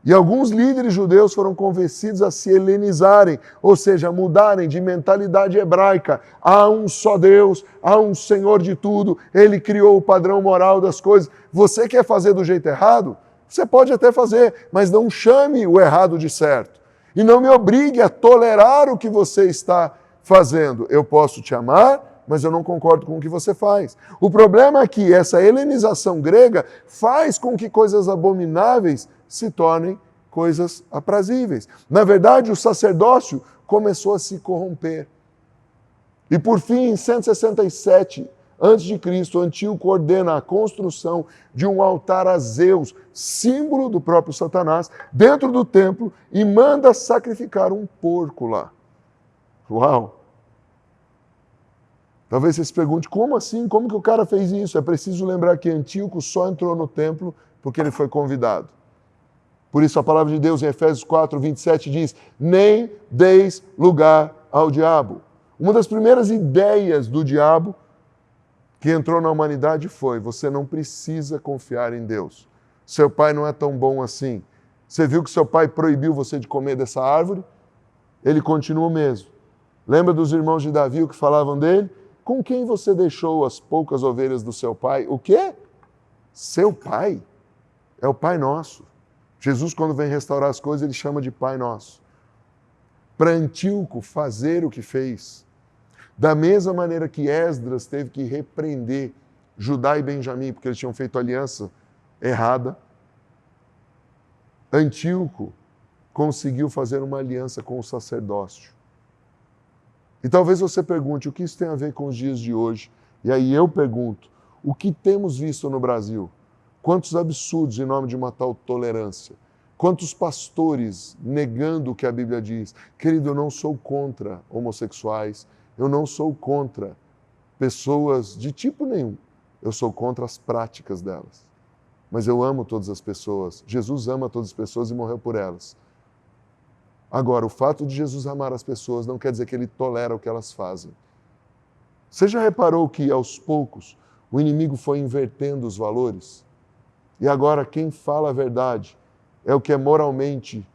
E alguns líderes judeus foram convencidos a se helenizarem, ou seja, a mudarem de mentalidade hebraica. Há um só Deus, há um Senhor de tudo, Ele criou o padrão moral das coisas. Você quer fazer do jeito errado? Você pode até fazer, mas não chame o errado de certo. E não me obrigue a tolerar o que você está fazendo. Eu posso te amar, mas eu não concordo com o que você faz. O problema é que essa helenização grega faz com que coisas abomináveis se tornem coisas aprazíveis. Na verdade, o sacerdócio começou a se corromper. E por fim, em 167 a.C., Antíoco ordena a construção de um altar a Zeus, símbolo do próprio Satanás, dentro do templo e manda sacrificar um porco lá. Uau! Talvez você se pergunte, como assim? Como que o cara fez isso? É preciso lembrar que Antíoco só entrou no templo porque ele foi convidado. Por isso a palavra de Deus em Efésios 4, 27 diz, nem deis lugar ao diabo. Uma das primeiras ideias do diabo que entrou na humanidade foi, você não precisa confiar em Deus. Seu pai não é tão bom assim. Você viu que seu pai proibiu você de comer dessa árvore? Ele continua o mesmo. Lembra dos irmãos de Davi o que falavam dele? Com quem você deixou as poucas ovelhas do seu pai? O quê? Seu pai? É o Pai Nosso. Jesus, quando vem restaurar as coisas, ele chama de Pai Nosso. Para Antíoco fazer o que fez, da mesma maneira que Esdras teve que repreender Judá e Benjamim, porque eles tinham feito aliança errada, Antíoco conseguiu fazer uma aliança com o sacerdócio. E talvez você pergunte, o que isso tem a ver com os dias de hoje? E aí eu pergunto, o que temos visto no Brasil? Quantos absurdos em nome de uma tal tolerância? Quantos pastores negando o que a Bíblia diz? Querido, eu não sou contra homossexuais, eu não sou contra pessoas de tipo nenhum. Eu sou contra as práticas delas. Mas eu amo todas as pessoas. Jesus ama todas as pessoas e morreu por elas. Agora, o fato de Jesus amar as pessoas não quer dizer que ele tolera o que elas fazem. Você já reparou que, aos poucos, o inimigo foi invertendo os valores? E agora quem fala a verdade é o que é moralmente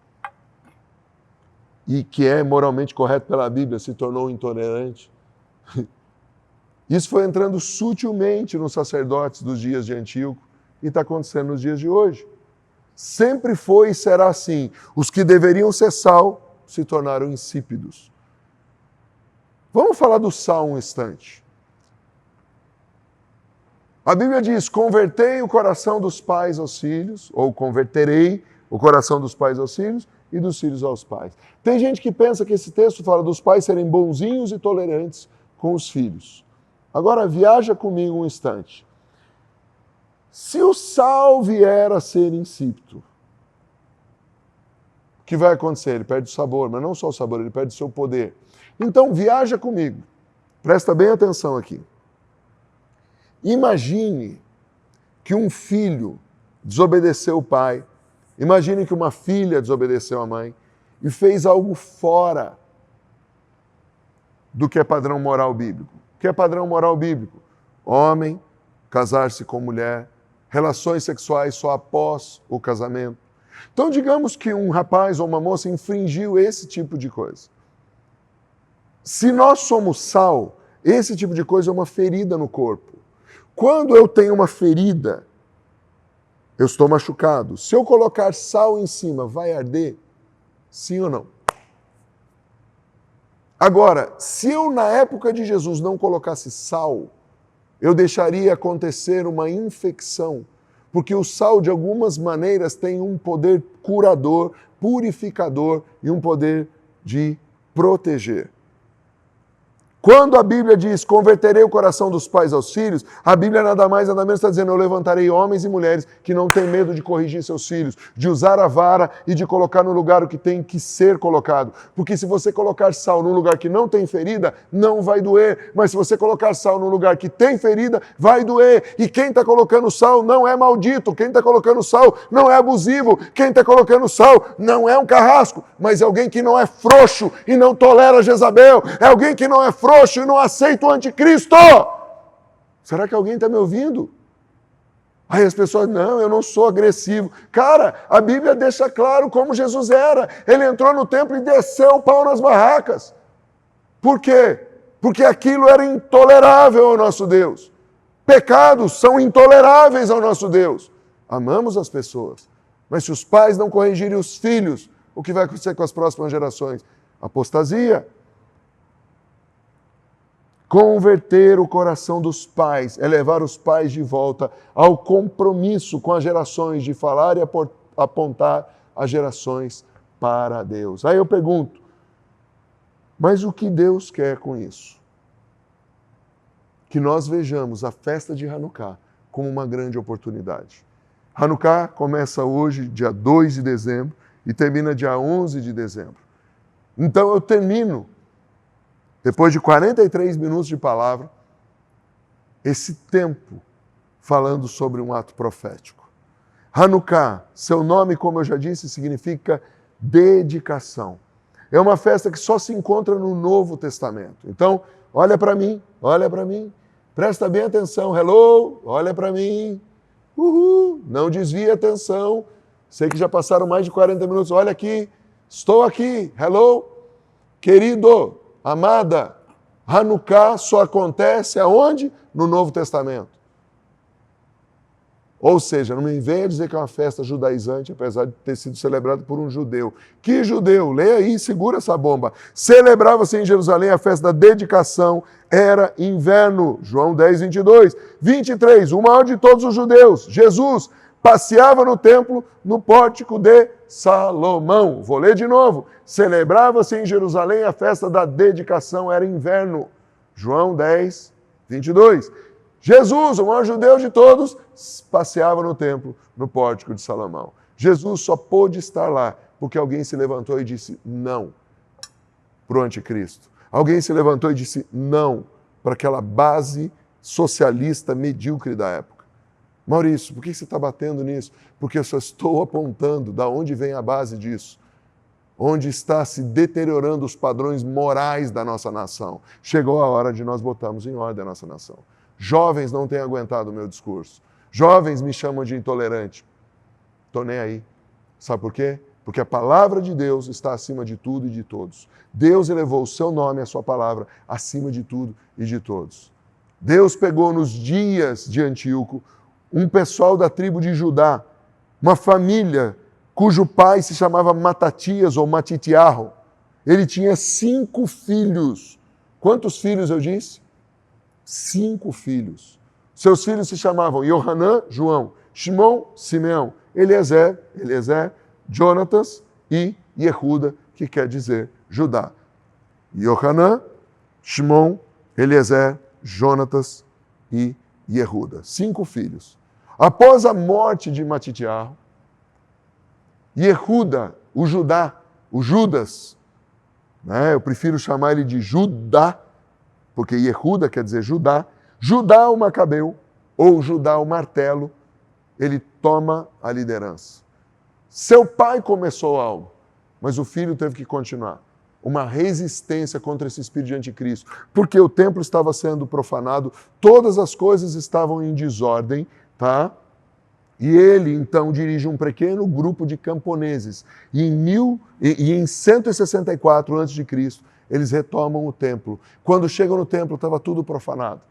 e que é moralmente correto pela Bíblia, se tornou intolerante. Isso foi entrando sutilmente nos sacerdotes dos dias de Antíoco e está acontecendo nos dias de hoje. Sempre foi e será assim. Os que deveriam ser sal se tornaram insípidos. Vamos falar do sal um instante. A Bíblia diz, convertei o coração dos pais aos filhos, ou converterei o coração dos pais aos filhos e dos filhos aos pais. Tem gente que pensa que esse texto fala dos pais serem bonzinhos e tolerantes com os filhos. Agora viaja comigo um instante. Se o sal vier a ser insípido, o que vai acontecer? Ele perde o sabor, mas não só o sabor, ele perde o seu poder. Então viaja comigo, presta bem atenção aqui. Imagine que um filho desobedeceu o pai, imagine que uma filha desobedeceu a mãe e fez algo fora do que é padrão moral bíblico. O que é padrão moral bíblico? Homem, casar-se com mulher, relações sexuais só após o casamento. Então, digamos que um rapaz ou uma moça infringiu esse tipo de coisa. Se nós somos sal, esse tipo de coisa é uma ferida no corpo. Quando eu tenho uma ferida, eu estou machucado. Se eu colocar sal em cima, vai arder? Sim ou não? Agora, se eu na época de Jesus não colocasse sal, eu deixaria acontecer uma infecção, porque o sal de algumas maneiras tem um poder curador, purificador e um poder de proteger. Quando a Bíblia diz, converterei o coração dos pais aos filhos, a Bíblia nada mais, nada menos está dizendo, eu levantarei homens e mulheres que não têm medo de corrigir seus filhos, de usar a vara e de colocar no lugar o que tem que ser colocado. Porque se você colocar sal num lugar que não tem ferida, não vai doer. Mas se você colocar sal num lugar que tem ferida, vai doer. E quem está colocando sal não é maldito, quem está colocando sal não é abusivo, quem está colocando sal não é um carrasco, mas é alguém que não é frouxo e não tolera Jezabel, é alguém que não é frouxo e não aceita o anticristo. Será que alguém está me ouvindo? Aí as pessoas, não, eu não sou agressivo. Cara, a Bíblia deixa claro como Jesus era. Ele entrou no templo e desceu o pau nas barracas. Por quê? Porque aquilo era intolerável ao nosso Deus. Pecados são intoleráveis ao nosso Deus. Amamos as pessoas. Mas se os pais não corrigirem os filhos, o que vai acontecer com as próximas gerações? Apostasia. Converter o coração dos pais é levar os pais de volta ao compromisso com as gerações de falar e apontar as gerações para Deus. Aí eu pergunto, mas o que Deus quer com isso? Que nós vejamos a festa de Hanukkah como uma grande oportunidade. Hanukkah começa hoje, dia 2 de dezembro, e termina dia 11 de dezembro. Então eu termino depois de 43 minutos de palavra, esse tempo falando sobre um ato profético. Hanukkah, seu nome, como eu já disse, significa dedicação. É uma festa que só se encontra no Novo Testamento. Então, olha para mim, presta bem atenção, hello, olha para mim, não desvie a atenção, sei que já passaram mais de 40 minutos, olha aqui, estou aqui, hello, querido, amada, Hanukkah só acontece aonde? No Novo Testamento. Ou seja, não me venha dizer que é uma festa judaizante, apesar de ter sido celebrado por um judeu. Que judeu? Leia aí, segura essa bomba. Celebrava-se em Jerusalém a festa da dedicação, era inverno. João 10, 22. 23, o maior de todos os judeus, Jesus, passeava no templo, no pórtico de Salomão. Vou ler de novo. Celebrava-se em Jerusalém a festa da dedicação, era inverno. João 10, 22. Jesus, o maior judeu de todos, passeava no templo, no pórtico de Salomão. Jesus só pôde estar lá porque alguém se levantou e disse não para o anticristo. Alguém se levantou e disse não para aquela base socialista medíocre da época. Maurício, por que você está batendo nisso? Porque eu só estou apontando de onde vem a base disso. Onde está se deteriorando os padrões morais da nossa nação. Chegou a hora de nós botarmos em ordem a nossa nação. Jovens não têm aguentado o meu discurso. Jovens me chamam de intolerante. Estou nem aí. Sabe por quê? Porque a palavra de Deus está acima de tudo e de todos. Deus elevou o seu nome e a sua palavra acima de tudo e de todos. Deus pegou nos dias de Antíoco um pessoal da tribo de Judá, uma família cujo pai se chamava Matatias ou Matitiarro. Ele tinha 5 filhos. Quantos filhos eu disse? 5 filhos. Seus filhos se chamavam Yohanã, João, Shimon, Simeão, Eliezer, Jonatas e Yehuda, que quer dizer Judá. Yohanã, Shimon, Eliezer, Jonatas e Yehuda. 5 filhos. Após a morte de Matitiarro, Yehuda, o Judas, né? Eu prefiro chamar ele de Judá, porque Yehuda quer dizer Judá. Judá o Macabeu, ou Judá o Martelo, ele toma a liderança. Seu pai começou algo, mas o filho teve que continuar. Uma resistência contra esse espírito de anticristo, porque o templo estava sendo profanado, todas as coisas estavam em desordem, tá? E ele, então, dirige um pequeno grupo de camponeses. E em 164 a.C., eles retomam o templo. Quando chegam no templo, estava tudo profanado.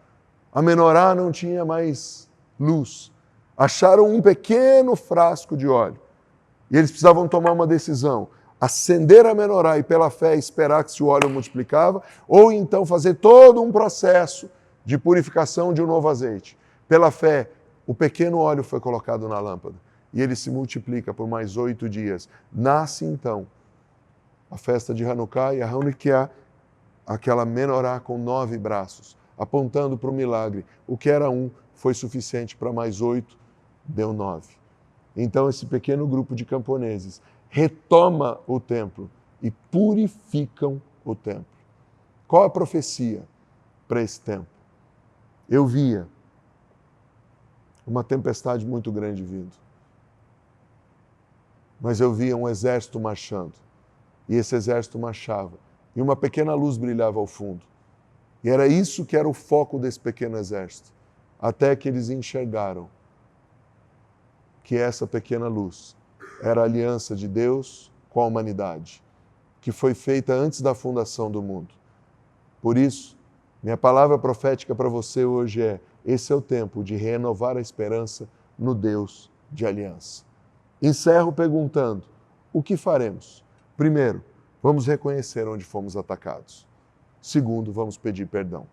A menorá não tinha mais luz. Acharam um pequeno frasco de óleo. E eles precisavam tomar uma decisão. Acender a menorá e, pela fé, esperar que se o óleo multiplicava, ou então fazer todo um processo de purificação de um novo azeite. Pela fé, o pequeno óleo foi colocado na lâmpada e ele se multiplica por mais 8 dias. Nasce, então, a festa de Hanukkah e a Hanukkah, aquela menorá com 9 braços, apontando para o milagre. O que era 1 foi suficiente para mais 8, deu 9. Então, esse pequeno grupo de camponeses retoma o templo e purificam o templo. Qual a profecia para esse tempo? Eu via uma tempestade muito grande vindo. Mas eu via um exército marchando. E esse exército marchava. E uma pequena luz brilhava ao fundo. E era isso que era o foco desse pequeno exército. Até que eles enxergaram que essa pequena luz era a aliança de Deus com a humanidade, que foi feita antes da fundação do mundo. Por isso, minha palavra profética para você hoje é: esse é o tempo de renovar a esperança no Deus de aliança. Encerro perguntando: o que faremos? Primeiro, vamos reconhecer onde fomos atacados. Segundo, vamos pedir perdão.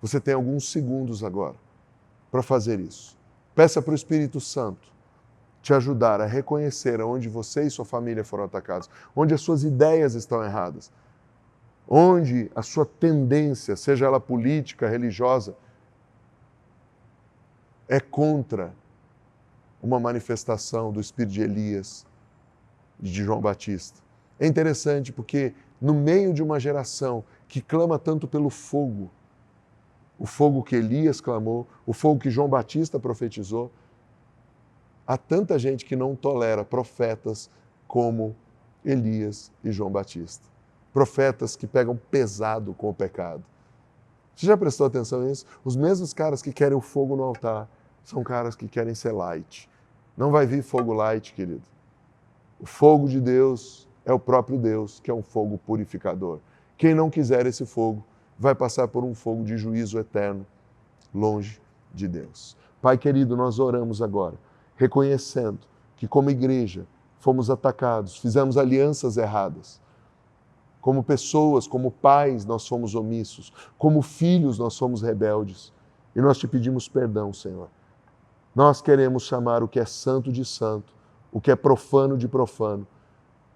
Você tem alguns segundos agora para fazer isso. Peça para o Espírito Santo te ajudar a reconhecer onde você e sua família foram atacados, onde as suas ideias estão erradas, onde a sua tendência, seja ela política, religiosa, é contra uma manifestação do espírito de Elias e de João Batista. É interessante porque no meio de uma geração que clama tanto pelo fogo, o fogo que Elias clamou, o fogo que João Batista profetizou, há tanta gente que não tolera profetas como Elias e João Batista. Profetas que pegam pesado com o pecado. Você já prestou atenção nisso? Os mesmos caras que querem o fogo no altar são caras que querem ser light. Não vai vir fogo light, querido. O fogo de Deus é o próprio Deus, que é um fogo purificador. Quem não quiser esse fogo vai passar por um fogo de juízo eterno, longe de Deus. Pai querido, nós oramos agora, reconhecendo que como igreja fomos atacados, fizemos alianças erradas. Como pessoas, como pais, nós somos omissos. Como filhos, nós somos rebeldes. E nós te pedimos perdão, Senhor. Nós queremos chamar o que é santo de santo, o que é profano de profano,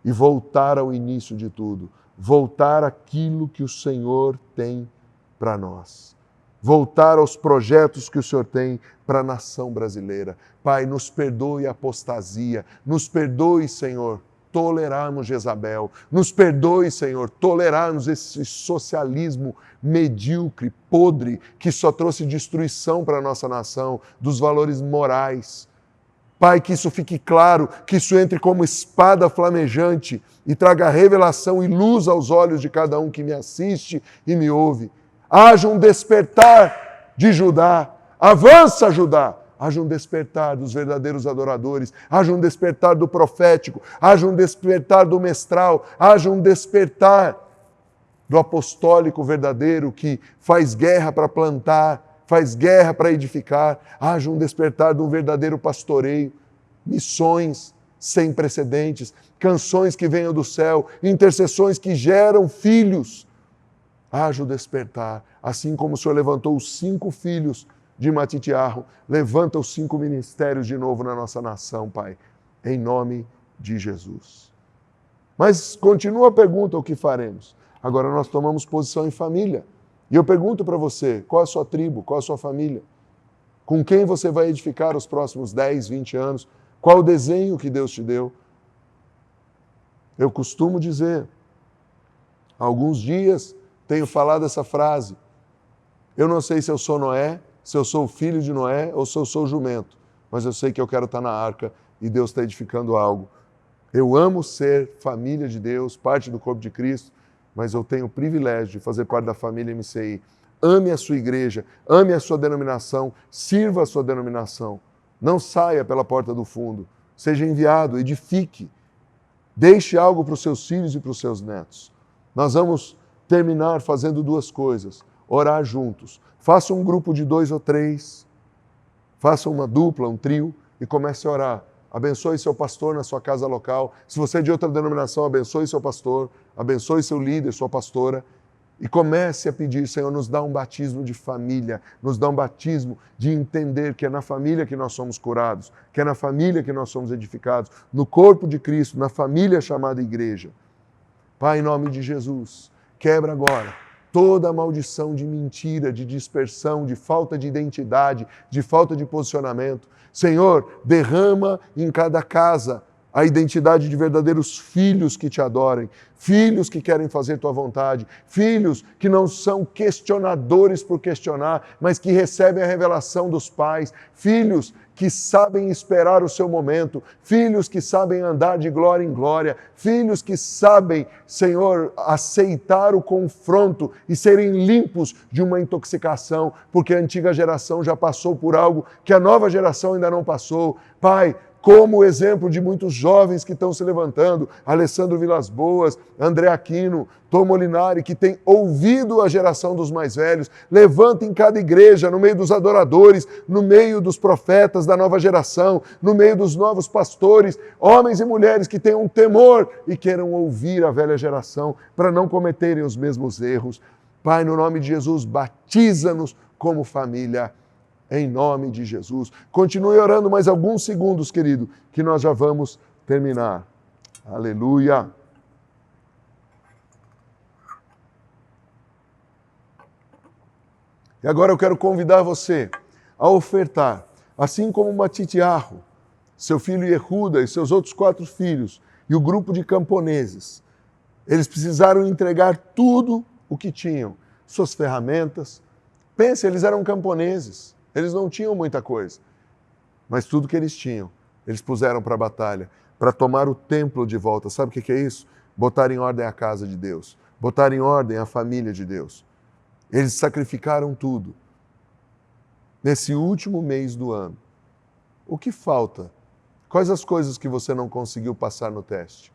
e voltar ao início de tudo, voltar àquilo que o Senhor tem para nós, voltar aos projetos que o Senhor tem para a nação brasileira. Pai, nos perdoe a apostasia, nos perdoe, Senhor, tolerarmos Jezabel, nos perdoe, Senhor, tolerarmos esse socialismo medíocre, podre, que só trouxe destruição para a nossa nação, dos valores morais. Pai, que isso fique claro, que isso entre como espada flamejante e traga revelação e luz aos olhos de cada um que me assiste e me ouve. Haja um despertar de Judá, avança Judá, haja um despertar dos verdadeiros adoradores, haja um despertar do profético, haja um despertar do mestral, haja um despertar do apostólico verdadeiro que faz guerra para plantar, faz guerra para edificar. Haja um despertar de um verdadeiro pastoreio, missões sem precedentes, canções que venham do céu, intercessões que geram filhos. Haja o despertar, assim como o Senhor levantou os 5 filhos de Matitiarro, levanta os 5 ministérios de novo na nossa nação, Pai, em nome de Jesus. Mas continua a pergunta, o que faremos? Agora nós tomamos posição em família. E eu pergunto para você, qual é a sua tribo, qual é a sua família? Com quem você vai edificar os próximos 10, 20 anos? Qual o desenho que Deus te deu? Eu costumo dizer, há alguns dias tenho falado essa frase, eu não sei se eu sou Noé, se eu sou o filho de Noé ou se eu sou o jumento, mas eu sei que eu quero estar na arca e Deus está edificando algo. Eu amo ser família de Deus, parte do corpo de Cristo, mas eu tenho o privilégio de fazer parte da família MCI. Ame a sua igreja, ame a sua denominação, sirva a sua denominação. Não saia pela porta do fundo. Seja enviado, edifique. Deixe algo para os seus filhos e para os seus netos. Nós vamos terminar fazendo 2 coisas. Orar juntos. Faça um grupo de 2 ou 3. Faça uma dupla, um trio e comece a orar. Abençoe seu pastor na sua casa local. Se você é de outra denominação, abençoe seu pastor, abençoe seu líder, sua pastora. E comece a pedir, Senhor, nos dá um batismo de família, nos dá um batismo de entender que é na família que nós somos curados, que é na família que nós somos edificados, no corpo de Cristo, na família chamada igreja. Pai, em nome de Jesus, quebra agora toda a maldição de mentira, de dispersão, de falta de identidade, de falta de posicionamento. Senhor, derrama em cada casa a identidade de verdadeiros filhos que te adorem, filhos que querem fazer tua vontade, filhos que não são questionadores por questionar, mas que recebem a revelação dos pais, filhos que sabem esperar o seu momento, filhos que sabem andar de glória em glória, filhos que sabem, Senhor, aceitar o confronto e serem limpos de uma intoxicação, porque a antiga geração já passou por algo que a nova geração ainda não passou. Pai, como o exemplo de muitos jovens que estão se levantando, Alessandro Vilas Boas, André Aquino, Tom Molinari, que tem ouvido a geração dos mais velhos, levanta em cada igreja, no meio dos adoradores, no meio dos profetas da nova geração, no meio dos novos pastores, homens e mulheres que tenham temor e queiram ouvir a velha geração para não cometerem os mesmos erros. Pai, no nome de Jesus, batiza-nos como família. Em nome de Jesus. Continue orando mais alguns segundos, querido, que nós já vamos terminar. Aleluia. E agora eu quero convidar você a ofertar, assim como Matitiarro, seu filho Yehuda e seus outros 4 filhos, e o grupo de camponeses. Eles precisaram entregar tudo o que tinham, suas ferramentas. Pense, eles eram camponeses. Eles não tinham muita coisa, mas tudo que eles tinham, eles puseram para a batalha, para tomar o templo de volta. Sabe o que é isso? Botar em ordem a casa de Deus, botar em ordem a família de Deus. Eles sacrificaram tudo. Nesse último mês do ano, o que falta? Quais as coisas que você não conseguiu passar no teste?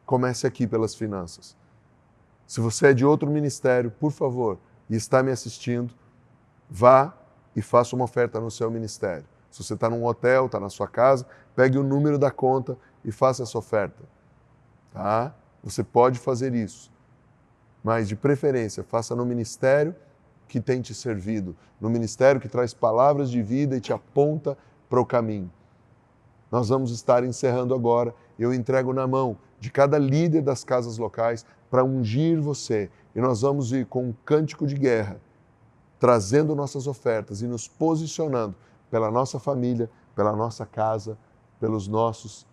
Comece aqui pelas finanças. Se você é de outro ministério, por favor, e está me assistindo, vá e faça uma oferta no seu ministério. Se você está num hotel, está na sua casa, pegue o número da conta e faça essa oferta. Tá? Você pode fazer isso. Mas, de preferência, faça no ministério que tem te servido, no ministério que traz palavras de vida e te aponta para o caminho. Nós vamos estar encerrando agora. Eu entrego na mão de cada líder das casas locais para ungir você. E nós vamos ir com um cântico de guerra, trazendo nossas ofertas e nos posicionando pela nossa família, pela nossa casa, pelos nossos,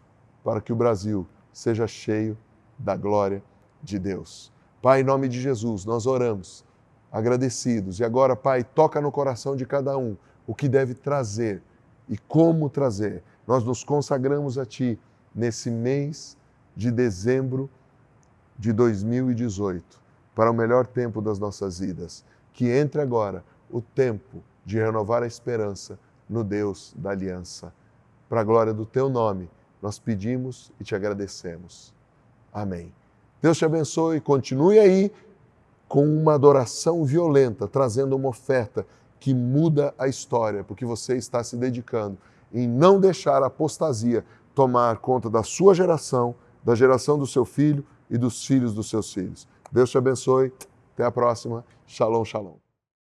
para que o Brasil seja cheio da glória de Deus. Pai, em nome de Jesus, nós oramos, agradecidos. E agora, Pai, toca no coração de cada um o que deve trazer e como trazer. Nós nos consagramos a Ti nesse mês de dezembro de 2018, para o melhor tempo das nossas vidas. Que entre agora o tempo de renovar a esperança no Deus da aliança. Para a glória do Teu nome, nós pedimos e te agradecemos. Amém. Deus te abençoe, continue aí com uma adoração violenta, trazendo uma oferta que muda a história, porque você está se dedicando em não deixar a apostasia tomar conta da sua geração, da geração do seu filho e dos filhos dos seus filhos. Deus te abençoe. Até a próxima. Shalom, shalom.